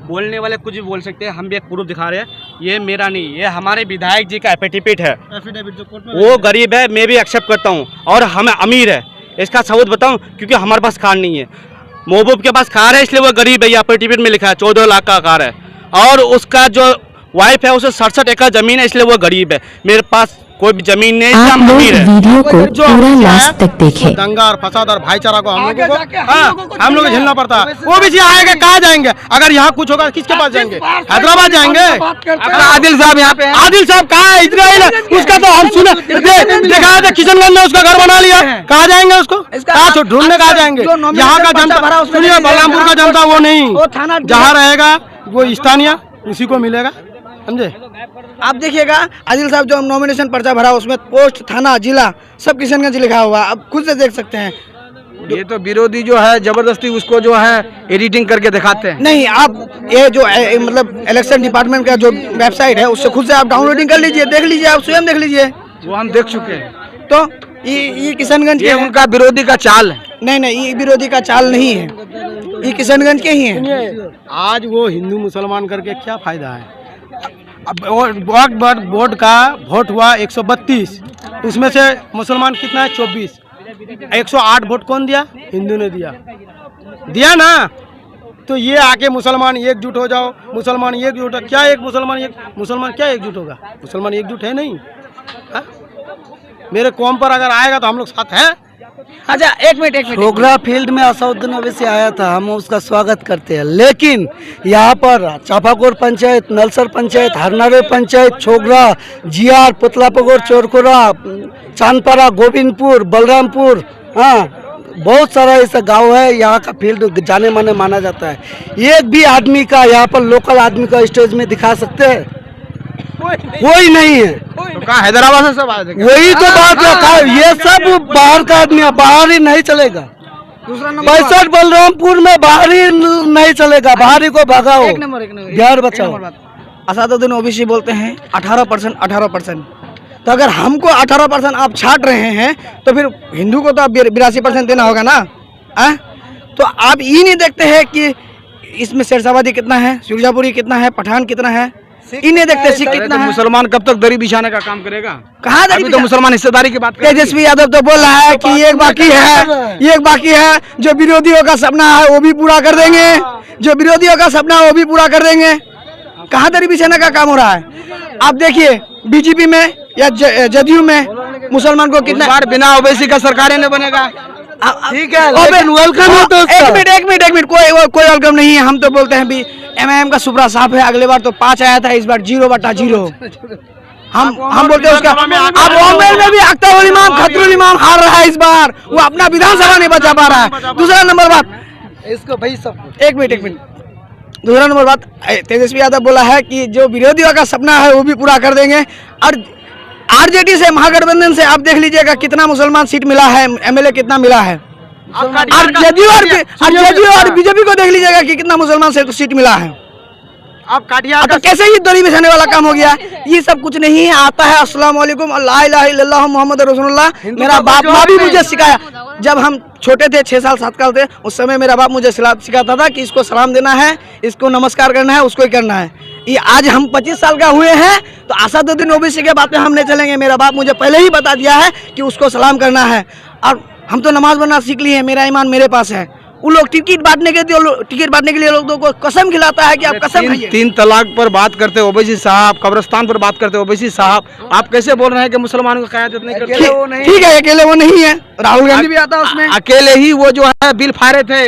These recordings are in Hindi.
बोलने वाले कुछ भी बोल सकते हैं, हम भी एक प्रूफ दिखा रहे हैं। ये मेरा नहीं, ये हमारे विधायक जी का एफिडेविट है। जो कोर्ट में वो गरीब है, मैं भी एक्सेप्ट करता हूँ, और हम अमीर है। इसका सबूत बताऊँ, क्योंकि हमारे पास कार नहीं है। महबूब के पास कार है, इसलिए वो गरीब है। ये एफिडेविट में लिखा है 14 लाख का कार है, और उसका जो वाइफ है उसे 67 एकड़ जमीन है, इसलिए वो गरीब है। मेरे पास कोई भी जमीन नहीं, इसलिए हम अमीर है। वीडियो को पूरा लास्ट तक देखें। दंगा और फसाद और भाईचारा को हम लोगों को झेलना पड़ता है। वो भी आएगा, कहाँ जाएंगे? अगर यहाँ कुछ होगा किसके पास जाएंगे? हैदराबाद जाएंगे। आदिल साहब यहाँ पे, आदिल साहब कहाँ है? इजराइल है उसका, तो हम सुने देखा था किशनगंज में उसका घर बना लिया। कहाँ जाएंगे उसको? कहाँ ढूंढने कहाँ जाएंगे? यहाँ का जनता सुनिए, बलरामपुर का जनता वो नहीं, जहाँ रहेगा वो स्थानीय उसी को मिलेगा, समझे? आप देखिएगा आदिल साहब जो नॉमिनेशन पर्चा भरा उसमें पोस्ट, थाना, जिला सब किशनगंज लिखा हुआ, आप खुद से देख सकते हैं। ये तो विरोधी जो है जबरदस्ती उसको जो है एडिटिंग करके दिखाते हैं। नहीं, आप ये जो मतलब इलेक्शन डिपार्टमेंट का जो वेबसाइट है उससे खुद से आप डाउनलोडिंग कर लीजिए, देख लीजिए, आप स्वयं देख लीजिए। वो हम देख चुके हैं। तो ये किशनगंज ये उनका विरोधी का चाल है। नहीं, ये विरोधी का चाल नहीं है, ये किशनगंज के ही है। आज वो हिंदू मुसलमान करके क्या फायदा है? बोर्ड का वोट हुआ 132, उसमें से मुसलमान कितना है? 24। 108 वोट कौन दिया? हिंदू ने दिया ना। तो ये आके मुसलमान एकजुट हो जाओ, मुसलमान एकजुट, क्या एक मुसलमान क्या एकजुट होगा? मुसलमान एकजुट है नहीं। हा? मेरे कौम पर अगर आएगा तो हम लोग साथ हैं। अच्छा, एक मिनट। छोगरा फील्ड में असउद्दीन ओवैसी आया था, हम उसका स्वागत करते हैं, लेकिन यहाँ पर चापाकोर पंचायत, नलसर पंचायत, हरनावे पंचायत, छोगरा, जियार, पुतलापगोर, चोरकोरा, चांदपारा, गोविंदपुर, बलरामपुर, हाँ बहुत सारा ऐसा गांव है। यहाँ का फील्ड जाने माने माना जाता है। एक भी आदमी का यहाँ पर लोकल आदमी का स्टेज में दिखा सकते हैं? कोई नहीं है। तो कहाँ हैदराबाद से सब आए थे? वही तो बात है, ये सब बाहर का आदमी है, बाहर ही नहीं चलेगा। दूसरा नंबर 65 बलरामपुर में बाहर ही नहीं चलेगा, बाहरी को भगाओ, एक नंबर बिहार बचाओ। असदुद्दीन ओवैसी बोलते हैं 18%। तो अगर हमको 18% आप छाट रहे हैं तो फिर हिंदू को तो आप 82% देना होगा ना। तो आप ये नहीं देखते हैं कि इसमें शेरशाबादी कितना है, सुरजापुरी कितना है, पठान कितना है, इन्हें देखते सिख कितना है। मुसलमान कब तक दरी बिछाने का काम करेगा? कहाँ अभी तो मुसलमान हिस्सेदारी की बात कर रहे हैं। तेजस्वी यादव तो बोल रहा है कि एक बाकी है जो विरोधियों का सपना है वो भी पूरा कर देंगे, जो विरोधियों का सपना है वो भी पूरा कर देंगे। कहाँ दरी बिछाने का काम हो रहा है? आप देखिए बीजेपी में या जदयू में मुसलमान को कितना बार बिना ओवैसी का सरकार नहीं बनेगा। ठीक है, वेलकम हो तो एक मिनट कोई वेलकम नहीं है। हम तो बोलते हैं भी एमआईएम का सुपरा साफ है। अगले बार तो 5 आया था, इस बार 0/0। हम बोलते हैं उसका। अब ओमेर में भी अख्तर इमाम, खतरुल इमाम हार रहा है इस बार, वो अपना विधानसभा नहीं बचा पा रहा है। दूसरा नंबर बात इसको भाई सब एक मिनट दूसरा नंबर बात, तेजस्वी यादव बोला है कि जो विरोधियों का सपना है वो भी पूरा कर देंगे। और आरजेडी से, महागठबंधन से आप देख लीजिएगा कितना मुसलमान सीट मिला है, एमएलए कितना मिला है। और जदयू और बीजेपी को देख लीजिएगा कि कितना मुसलमान से सीट मिला है। आप काटिया तो कैसे ही दरी बिछाने वाला काम हो गया? ये सब कुछ नहीं है। आता है अस्सलाम वालेकुम, ला इलाहा इल्लल्लाह मुहम्मद रसूलुल्लाह। मेरा बाप माँ भी मुझे सिखाया, जब हम छोटे थे 6 साल 7 साल थे, उस समय मेरा बाप मुझे सिखाता था कि इसको सलाम देना है, इसको नमस्कार करना है, उसको ही करना है। ये आज हम 25 साल का हुए हैं तो असदुद्दीन ओवैसी के बात पे हम नहीं चलेंगे। मेरा बाप मुझे पहले ही बता दिया है कि उसको सलाम करना है। और हम तो नमाज पढ़ना सीख लिए हैं, मेरा ईमान मेरे पास है। वो लोग टिकट बांटने के लिए लोगों को कसम खिलाता है कि आप कसम खाइए। 3 तलाक पर बात करते ओवैसी साहब, कब्रिस्तान पर बात करते ओवैसी साहब, आप कैसे बोल रहे हैं कि मुसलमानों को क़यादत नहीं करते? ठीक है, अकेले वो नहीं है, राहुल गांधी भी आता है उसमें। अकेले ही वो जो है बिल फाड़े थे।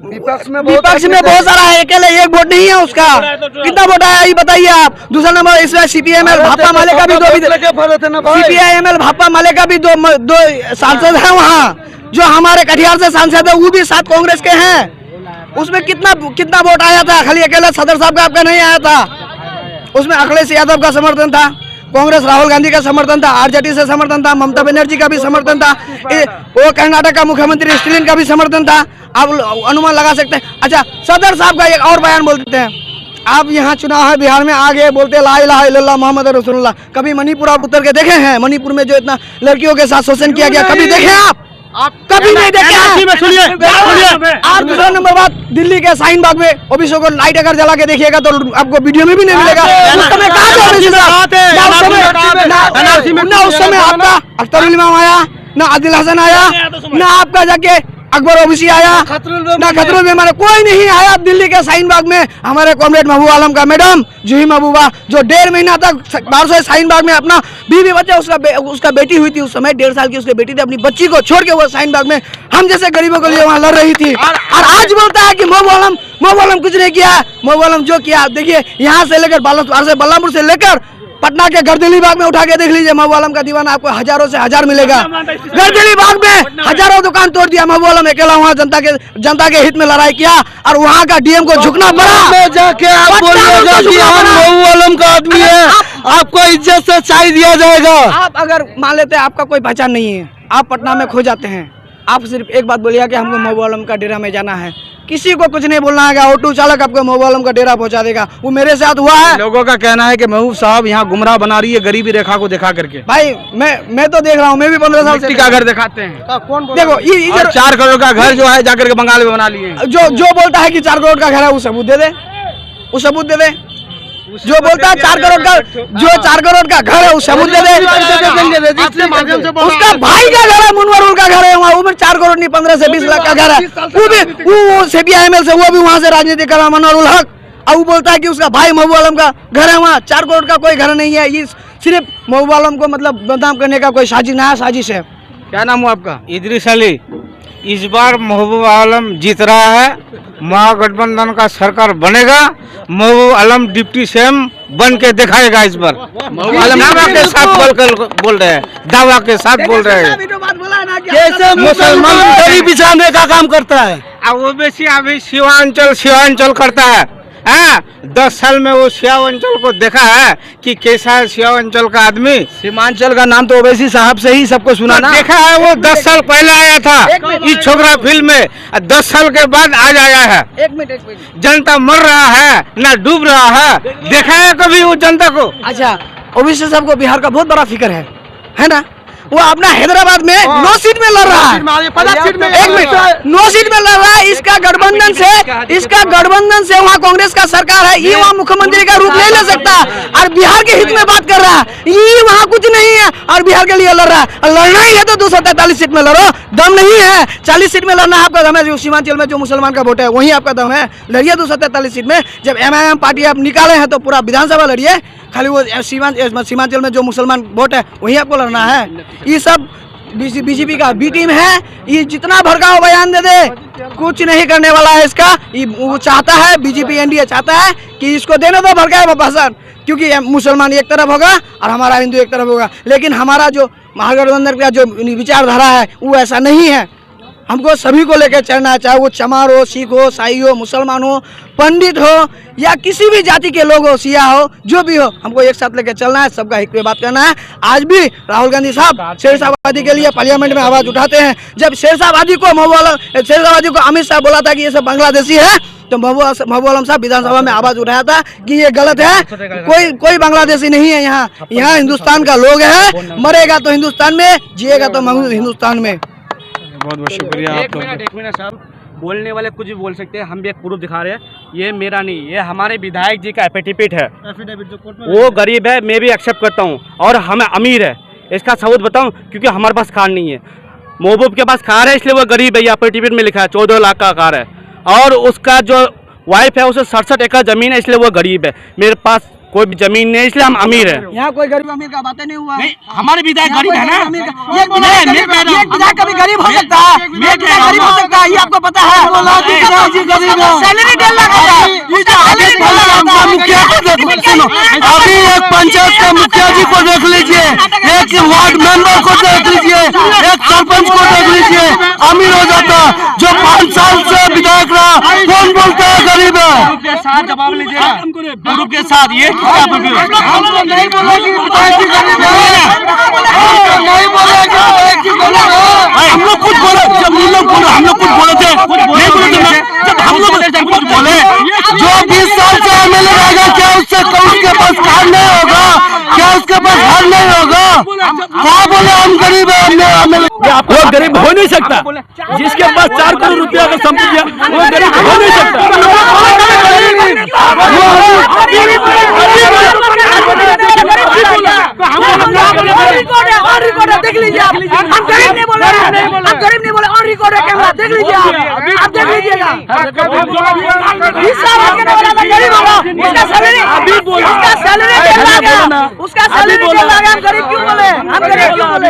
विपक्ष में बहुत सारा है, अकेले एक वोट नहीं है उसका। कितना वोट आया ये बताइए आप। दूसरा नंबर इसमें CPIML भापा माले का भी CPIML भापा माले का भी दो सांसद है वहाँ, जो हमारे कटिहार से सांसद है वो भी 7 कांग्रेस के हैं। उसमें कितना वोट आया था? खाली अकेला सदर साहब का आपका नहीं आया था। उसमें अखिलेश यादव का समर्थन था, कांग्रेस राहुल गांधी का समर्थन था, आरजेडी से समर्थन था, ममता बनर्जी का भी समर्थन था, वो कर्नाटक का मुख्यमंत्री स्टालिन का भी समर्थन था। आप अनुमान लगा सकते हैं। अच्छा, सदर साहब का एक और बयान बोलते हैं, आप यहाँ चुनाव है बिहार में, आगे बोलते ला इलाहा इल्लल्लाह मोहम्मद रसूलुल्लाह। कभी मणिपुर आप उतर के देखे हैं? मणिपुर में जो इतना लड़कियों के साथ शोषण किया गया, कभी देखे आप? आप कभी नहीं देखे NRC में सुनिए और दूसरा नंबर बात, दिल्ली के शाहीन बाग में ओबीसी को लाइट अगर जला के देखिएगा तो आपको वीडियो में भी नहीं मिलेगा। उस समय कहाँ थे ओबीसी साहब? ना उस समय आपका अख्तर उल इमाम आया, ना आदिल हसन आया, ना आपका जाके अकबर ओबीसी आया, ना खतरुल मेहमान, कोई नहीं आया दिल्ली के शाहीन बाग में। हमारे कॉमरेड महबूब आलम का मैडम जूही महबूबा जो 1.5 महीना तक बाहर से शाहीन बाग में अपना बीवी बच्चा, उसका बेटी हुई थी उस समय, 1.5 साल की उसकी बेटी थी, अपनी बच्ची को छोड़ के वो शाहीन बाग में हम जैसे गरीबों के लिए वहाँ लड़ रही थी। और आज बोलता है कि महबूब आलम कुछ नहीं किया। महबूब आलम जो किया, देखिए यहाँ से लेकर बल्लापुर से लेकर पटना के गर्दली बाग में उठा के देख लीजिए, महबूब आलम का दीवाना आपको हजारों से हजार मिलेगा। गर्दली बाग में हजारों दुकान तोड़ दिया महबूब आलम अकेला, वहाँ जनता के हित में लड़ाई किया और वहाँ का डीएम को झुकना पड़ा। जाके आप बोलिएगा कि हम महबूब आलम का आदमी है, आपको इज्जत से चाय दिया जाएगा। आप अगर मान लेते हैं आपका कोई पहचान नहीं है, आप पटना में खो जाते हैं, आप सिर्फ एक बात बोलिएगा कि हमको महबूब आलम का डेरा में जाना है, किसी को कुछ नहीं बोलना है, ऑटो चालक आपको महबूब आलम का डेरा पहुंचा देगा। वो मेरे साथ हुआ है। लोगों का कहना है कि महबूब साहब यहाँ गुमराह बना रही है गरीबी रेखा को दिखा करके। भाई मैं तो देख रहा हूँ, मैं भी 15 साल से का घर दिखाते हैं। देखो ये और 4 करोड़ का घर जो है जाकर के बंगाल में बना लिए। जो बोलता है कि 4 करोड़ का घर है वो सबूत दे दे, वो सबूत दे दे। जो बोलता है 4 करोड़ का, जो 4 करोड़ का घर है वो सबूत दे दे। उसका भाई का घर है, मुनवर का घर है वहाँ, वो भी 4 करोड़ नहीं 15 से 20 लाख का घर है। वो भी वो CPI-ML से, वो भी वहाँ से राजनीति कर रहा मनोहर उल हक, और वो बोलता है कि उसका भाई महबूब आलम का घर है वहाँ। 4 करोड़ का कोई घर नहीं है, ये सिर्फ महबूब आलम को मतलब बदनाम करने का कोई नया साजिश है। क्या नाम हुआ आपका? इदरीस अली। इस बार महबूब आलम जीत रहा है, महागठबंधन का सरकार बनेगा, महबूब आलम डिप्टी सीएम बन के दिखाएगा। इस बार महबूब आलम दावा के साथ बोल रहे हैं, दावा के साथ बोल रहे हैं। कैसे मुसलमान गरीब बिछाने का काम करता है? अब ओबीसी अभी सीमांचल करता है। 10 साल में वो सीमांचल को देखा है कि कैसा है सीमांचल का आदमी। सीमांचल का नाम तो ओवैसी साहब से ही सबको सुना ना। देखा है, वो 10 साल पहले आया था इस छोकरा फिल्म में, 10 साल के बाद आज आया है। एक मिनट जनता मर रहा है ना डूब रहा है, देखा है कभी वो जनता को? अच्छा, ओबीसी साहब को बिहार का बहुत बड़ा फिक्र है ना? वो अपना हैदराबाद में 9 सीट में लड़ रहा है, 1 मिनट 9 सीट में लड़ रहा है। इसका गठबंधन से वहाँ कांग्रेस का सरकार है, ये वहाँ मुख्यमंत्री का रूप नहीं ले सकता और बिहार के हित में बात कर रहा है। ये वहाँ कुछ नहीं है और बिहार के लिए लड़ रहा है। लड़ना ही है तो 243 सीट में लड़ो, दम नहीं है 40 सीट में लड़ना आपका दम है। जो सीमांचल में जो मुसलमान का वोट है वही आपका दम है, लड़िए 243 सीट में। जब MIM पार्टी आप निकाले हैं तो पूरा विधानसभा लड़िए, खाली वो सीमांचल में जो मुसलमान वोट है वही आपको लड़ना है। ये सब बीजेपी का बी टीम है, ये जितना भड़काओ बयान दे दे कुछ नहीं करने वाला है इसका। ये वो चाहता है, बीजेपी NDA चाहता है कि इसको देने दो भड़काए भाषण, क्योंकि मुसलमान एक तरफ होगा और हमारा हिंदू एक तरफ होगा। लेकिन हमारा जो महागठबंधन का जो विचारधारा है वो ऐसा नहीं है। हमको सभी को लेकर चलना है, चाहे वो चमार हो, सिख हो, साई हो, मुसलमान हो, पंडित हो या किसी भी जाति के लोग हो, सिया हो, जो भी हो, हमको एक साथ लेकर चलना है, सबका हित पे बात करना है। आज भी राहुल गांधी साहब शेरशाहबादी के लिए पार्लियामेंट में आवाज उठाते हैं। जब शेरशाहबादी को अमित शाह बोला था कि ये सब बांग्लादेशी है, तो महबूब आलम साहब विधानसभा में आवाज उठाया था कि ये गलत है, कोई बांग्लादेशी नहीं है यहाँ हिंदुस्तान का लोग है, मरेगा तो हिंदुस्तान में, जिएगा तो हिंदुस्तान में। बहुत बहुत शुक्रिया। एक मिनट साहब, बोलने वाले कुछ भी बोल सकते हैं, हम भी एक प्रूफ दिखा रहे हैं। ये मेरा नहीं, ये हमारे विधायक जी का एफिडेविट है। वो गरीब है, मैं भी एक्सेप्ट करता हूँ, और हमें अमीर है, इसका सबूत बताऊँ, क्योंकि हमारे पास कार नहीं है। महबूब के पास कार है इसलिए वो गरीब है, ये एफिडेविट में लिखा है 14 लाख का कार है, और उसका जो वाइफ है उसे 67 एकड़ जमीन है इसलिए वो गरीब है। मेरे पास कोई भी जमीन नहीं, इसलिए हम अमीर है। यहाँ कोई गरीब अमीर का बातें नहीं हुआ है। हमारे विधायक गरीब है ना, ये विधायक कभी गरीब हो सकता है, गरीब हो सकता है, ये आपको पता है। सैलरी 1.5 लाख है। अभी एक पंचायत के मुखिया जी को देख लीजिए, एक वार्ड मेंबर को देख लीजिए, एक सरपंच को देख लीजिए, अमीर हो जाता। जो 5 साल से विधायक रहा, कौन बोलता है गरीब है? जवाब लीजिएगा ग्रुप के साथ। ये हम लोग कुछ बोले, जब हम लोग कुछ बोले थे, जब हम लोग कुछ बोले, जो 20 साल से MLA रहेगा क्या उसके पास कार नहीं होगा? क्या उसके पास घर नहीं होगा, क्या बोले हम गरीब है, वो गरीब हो नहीं सकता। जिसके पास 4 करोड़ रुपया का संपत्ति है वो गरीब हो नहीं सकता। देख लीजिए आप, हम गरीब नहीं बोल रहे हैं, हम गरीब नहीं बोले, और रिकॉर्ड है कैमरा, देख लीजिए आप देख लीजिएगा। गरीब होगा, उसका सैलरी हम गरीब क्यों बोले, हम गरीब क्यों बोले?